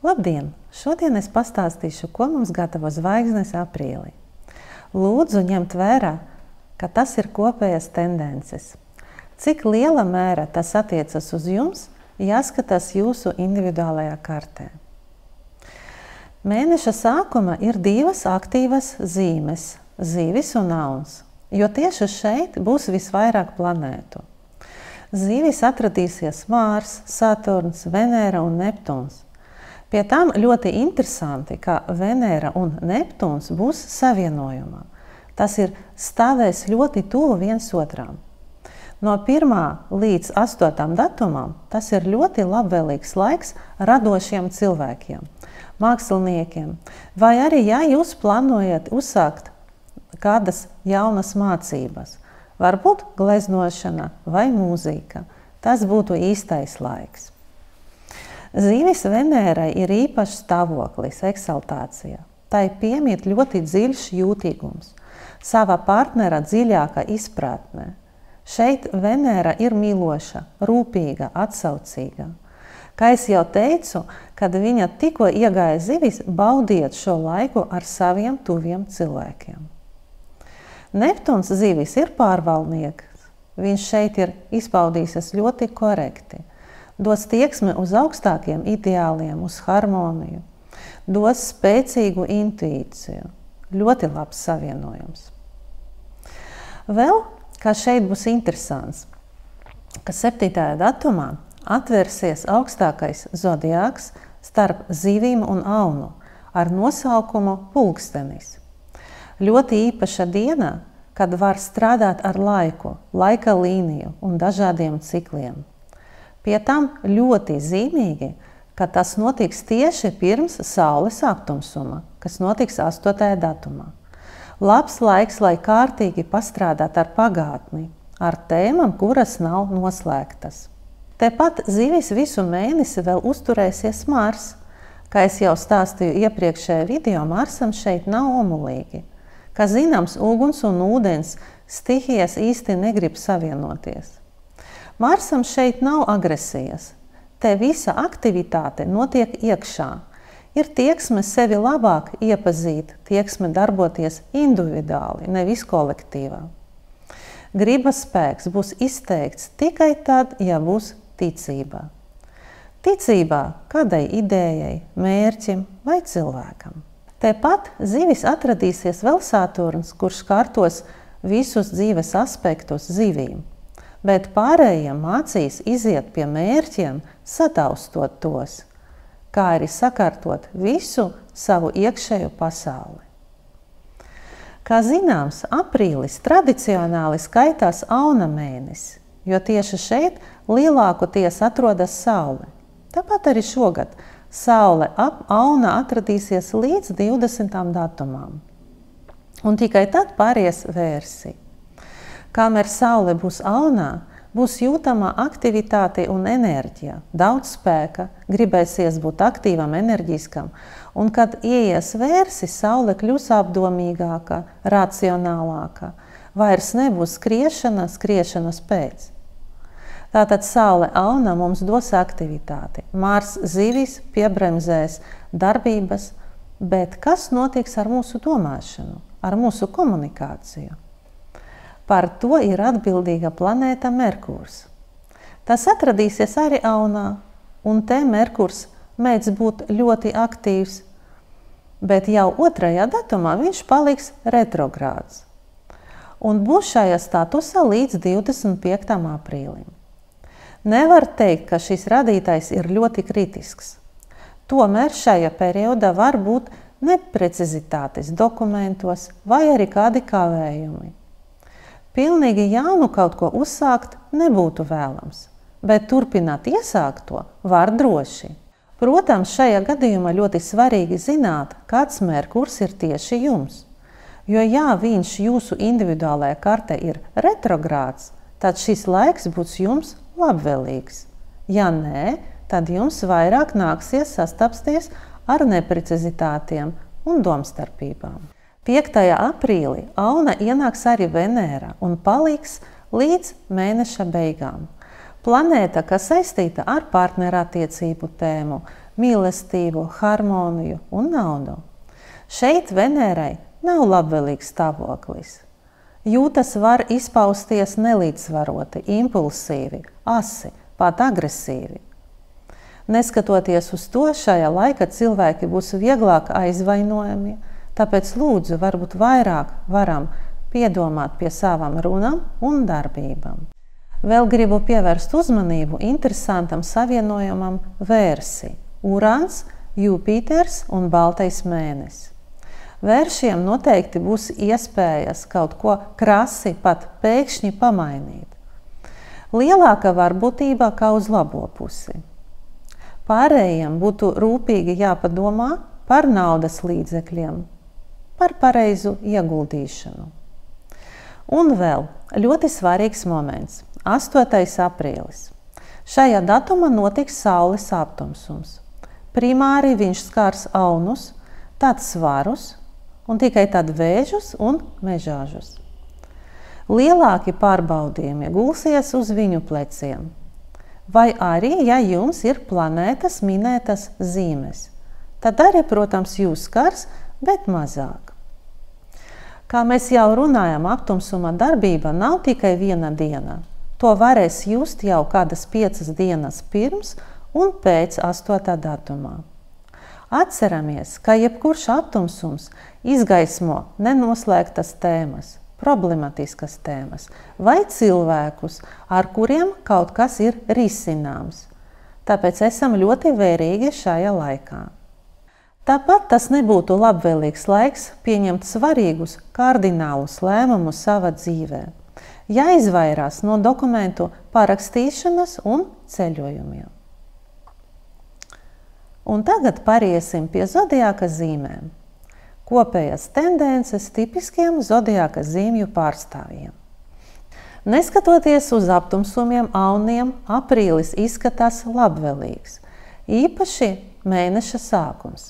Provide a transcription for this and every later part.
Labdien! Šodien es pastāstīšu, ko mums gatavo zvaigznes aprīlī. Lūdzu ņemt vērā, ka tas ir kopējas tendences. Cik liela mēra tas attiecas uz jums, jāskatās jūsu individuālajā kartē. Mēneša sākuma ir divas aktīvas zīmes – Zivis un Auns, jo tieši šeit būs visvairāk planētu. Zivis atradīsies Mārs, Saturns, Venēra un Neptūns. Pie tam ļoti interesanti, ka Venēra un Neptūns būs savienojumā. Tas ir stāvēs ļoti tuvu viens otram. No 1. līdz 8. datumam tas ir ļoti labvēlīgs laiks radošiem cilvēkiem, māksliniekiem, vai arī, ja jūs plānojat uzsākt kādas jaunas mācības, varbūt gleznošana vai mūzika, tas būtu īstais laiks. Zivis Venērai ir īpašs stāvoklis, eksaltācija. Tai piemīt ļoti dziļš jūtīgums, sava partnera dziļāka izpratne. Šeit Venēra ir mīloša, rūpīga, atsaucīga. Kā es jau teicu, kad viņa tikko iegāja zivis, baudiet šo laiku ar saviem tuviem cilvēkiem. Neptūns zivis ir pārvaldnieks. Viņš šeit ir izpaudīsies ļoti korekti. Dos tieksmi uz augstākiem ideāliem, uz harmoniju. Dos spēcīgu intuīciju. Ļoti labs savienojums. Vēl, kā šeit būs interesants, ka 7. datumā atvērsies augstākais zodiāks starp zivīm un aunu ar nosaukumu Pulkstenis. Ļoti īpaša diena, kad var strādāt ar laiku, laika līniju un dažādiem cikliem. Pie tam ļoti zīmīgi, ka tas notiks tieši pirms Saules aptumsuma, kas notiks 8. datumā. Labs laiks, lai kārtīgi pastrādāt ar pagātni, ar tēmām, kuras nav noslēgtas. Tepat zivis visu mēnesi vēl uzturēsies Mars. Kā es jau stāstīju iepriekšējā video, Marsam šeit nav omulīgi. Kā zināms, uguns un ūdens stihijas īsti negrib savienoties. Marsam šeit nav agresijas. Te visa aktivitāte notiek iekšā. Ir tieksme sevi labāk iepazīt, tieksme darboties individuāli, nevis kolektīvā. Gribas spēks būs izteikts tikai tad, ja būs ticība. Ticībā kādai idejai, mērķim vai cilvēkam. Tepat zivis atradīsies vēl Saturns, kurš kārtos visus dzīves aspektus zivīm. Bet pārējiem mācīs iziet pie mērķiem, sataustot tos, kā arī sakārtot visu savu iekšējo pasauli. Kā zināms, aprīlis tradicionāli skaitās Auna mēnesis, jo tieši šeit lielākoties atrodas Saule. Tāpat arī šogad Saule ap Auna atradīsies līdz 20. datumam, un tikai tad pāries Vērsi. Kamēr Saule būs Aunā, būs jūtama aktivitāte un enerģija, daudz spēka, gribēsies būt aktīvam, enerģiskam, un kad ieies Vērsi, Saule kļūs apdomīgāka, racionālāka, vairs nebūs skriešanas pēc. Tātad Saule Auna mums dos aktivitāti, Mars zivis piebremzēs darbības, bet kas notiks ar mūsu domāšanu, ar mūsu komunikāciju? Par to ir atbildīga planēta Merkurs. Tas atradīsies arī Aunā, un te Merkurs mēdz būt ļoti aktīvs, bet jau 2. datumā viņš paliks retrogrāds un būs šajā statusā līdz 25. aprīlim. Nevar teikt, ka šis radītājs ir ļoti kritisks. Tomēr šajā periodā var būt neprecizitātes dokumentos vai arī kādi kavējumi. Pilnīgi jaunu kaut ko uzsākt nebūtu vēlams, bet turpināt iesākto var droši. Protams, šajā gadījumā ļoti svarīgi zināt, kāds Merkurs ir tieši jums. Jo, ja viņš jūsu individuālajā kartē ir retrogrāds, tad šis laiks būs jums labvēlīgs. Ja nē, tad jums vairāk nāksies sastapsties ar neprecizitātiem un domstarpībām. 5. aprīlī Auna ienāks arī Venēra un paliks līdz mēneša beigām. Planēta, kas saistīta ar partnerattiecību tēmu, mīlestību, harmoniju un naudu. Šeit Venērai nav labvēlīgs stāvoklis. Jūtas var izpausties nelīdzsvaroti, impulsīvi, asi, pat agresīvi. Neskatoties uz to, šajā laikā cilvēki būs vieglāk aizvainojami, tāpēc lūdzu varbūt vairāk varam piedomāt pie savām runām un darbībām. Vēl gribu pievērst uzmanību interesantam savienojumam Vērsi – Urāns, Jupiters un Baltais mēnesis. Vēršiem noteikti būs iespējas kaut ko krasi, pat pēkšņi pamainīt. Lielāka varbūtība kā uz labo pusi. Pārējiem būtu rūpīgi jāpadomā par naudas līdzekļiem, par pareizu ieguldīšanu. Un vēl ļoti svarīgs moments – 8. aprīlis. Šajā datumā notiks Saules aptumsums. Primāri viņš skars aunus, tad svarus un tikai tad vēžus un mežāžus. Lielāki pārbaudījumi gulsies uz viņu pleciem. Vai arī, ja jums ir planētas minētas zīmes, tad arī, protams, jūs skars, bet mazāk. Kā mēs jau runājam, aptumsuma darbība nav tikai viena diena. To varēs just jau kādas 5 dienas pirms un pēc 8. datumā. Atceramies, ka jebkurš aptumsums izgaismo nenoslēgtas tēmas, problematiskas tēmas vai cilvēkus, ar kuriem kaut kas ir risināms. Tāpēc esam ļoti vērīgi šajā laikā. Tāpat tas nebūtu labvēlīgs laiks pieņemt svarīgus kardinālus lēmumus savā dzīvē. Jāizvairās no dokumentu parakstīšanas un ceļojumiem. Un tagad pāriesim pie zodiāka zīmēm. Kopējas tendences tipiskiem zodiāka zīmju pārstāvjiem. Neskatoties uz aptumsumiem auniem, aprīlis izskatās labvēlīgs, īpaši mēneša sākums.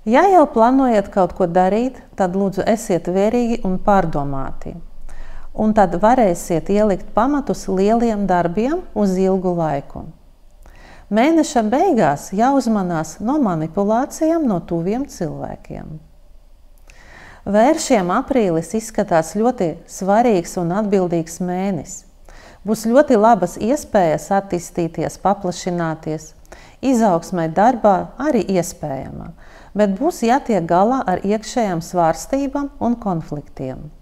Ja jau plānojat kaut ko darīt, tad lūdzu esiet vērīgi un pārdomāti. Un tad varēsiet ielikt pamatus lieliem darbiem uz ilgu laiku. Mēneša beigās jāuzmanās no manipulācijām no tuviem cilvēkiem. Vēršiem aprīlis izskatās ļoti svarīgs un atbildīgs mēnesis. Būs ļoti labas iespējas attīstīties, paplašināties, izaugsmē darbā arī iespējama, bet būs jātiek galā ar iekšējām svārstībām un konfliktiem.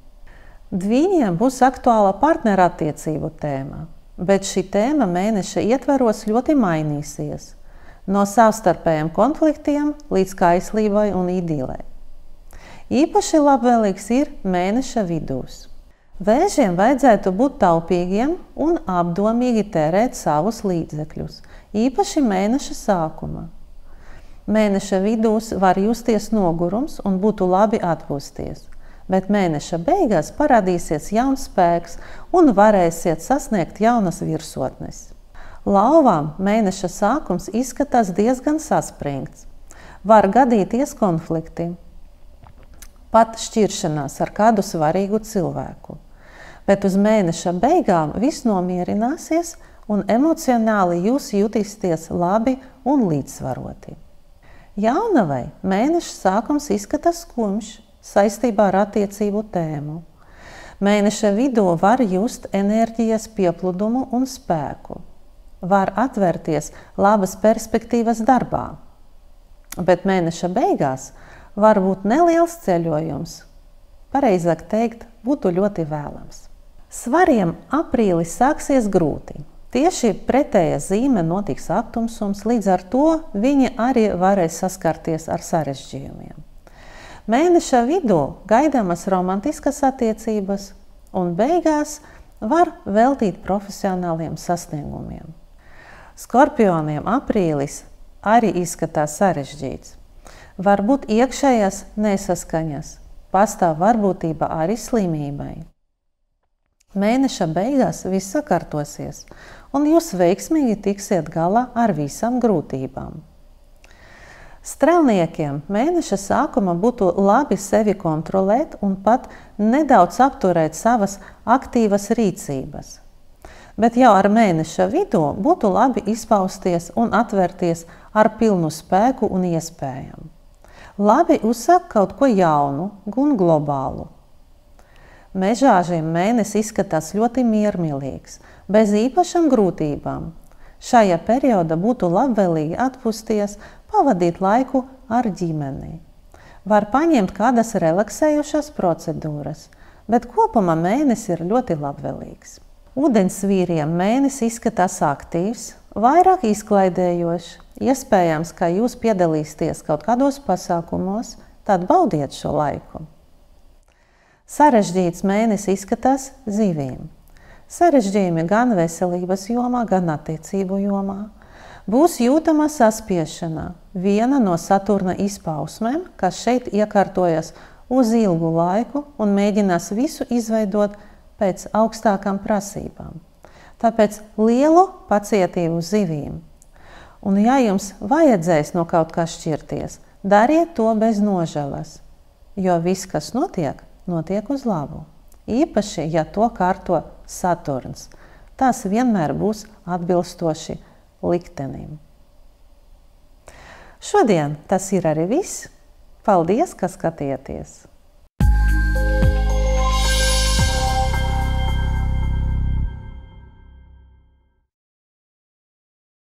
Dvīņiem būs aktuāla partnerattiecību tēma, bet šī tēma mēneša ietveros ļoti mainīsies, no savstarpējiem konfliktiem līdz kaislībai un idilei. Īpaši labvēlīgs ir mēneša vidūs. Vēžiem vajadzētu būt taupīgiem un apdomīgi tērēt savus līdzekļus, īpaši mēneša sākuma. Mēneša vidūs var justies nogurums un būtu labi atpūsties. Bet mēneša beigās parādīsies jauns spēks un varēsiet sasniegt jaunas virsotnes. Lauvām mēneša sākums izskatās diezgan saspringts. Var gadīties konflikti, pat šķiršanās ar kādu svarīgu cilvēku. Bet uz mēneša beigām viss nomierināsies un emocionāli jūs jutīsieties labi un līdzsvaroti. Jaunavai mēneša sākums izskatās skumjš saistībā ar attiecību tēmu. Mēneša vidū var just enerģijas pieplūdumu un spēku. Var atvērties labas perspektīvas darbā. Bet mēneša beigās var būt neliels ceļojums. Pareizāk teikt, būtu ļoti vēlams. Svariem aprīlis sāksies grūti. Tieši pretēja zīme notiks aptumsums, līdz ar to viņi arī varēs saskarties ar sarežģījumiem. Mēneša vidū gaidāmas romantiskas attiecības un beigās var veltīt profesionāliem sasniegumiem. Skorpioniem aprīlis arī izskatās sarežģīts. Var būt iekšējas nesaskaņas, pastāv varbūtība arī slimībai. Mēneša beigās viss sakārtosies, un jūs veiksmīgi tiksiet galā ar visām grūtībām. Strelniekiem mēneša sākuma būtu labi sevi kontrolēt un pat nedaudz apturēt savas aktīvas rīcības. Bet jau ar mēneša vidū būtu labi izpausties un atvērties ar pilnu spēku un iespējām. Labi uzsākt kaut ko jaunu un globālu. Mežāžiem mēnesis izskatās ļoti miermīlīgs, bez īpašām grūtībām. Šajā periodā būtu labvēlīgi atpūsties, pavadīt laiku ar ģimeni. Var paņemt kādas relaksējošas procedūras, bet kopumā mēnesis ir ļoti labvēlīgs. Ūdensvīriem mēnesis izskatās aktīvs, vairāk izklaidējošs. Iespējams, ka jūs piedalīsieties kaut kādos pasākumos, tad baudiet šo laiku. Sarežģīts mēnesis izskatās zivīm. Sarežģījumi gan veselības jomā, gan attiecību jomā. Būs jūtama saspiešana, viena no Saturna izpausmēm, kas šeit iekārtojas uz ilgu laiku un mēģinās visu izveidot pēc augstākām prasībām. Tāpēc lielu pacietību zivīm. Un ja jums vajadzēs no kaut kā šķirties, dariet to bez nožēlas, jo viss, kas notiek, notiek uz labu. Īpaši, ja to kārto Saturns. Tas vienmēr būs atbilstoši liktenim. Šodien tas ir arī viss. Paldies, ka skatījāties!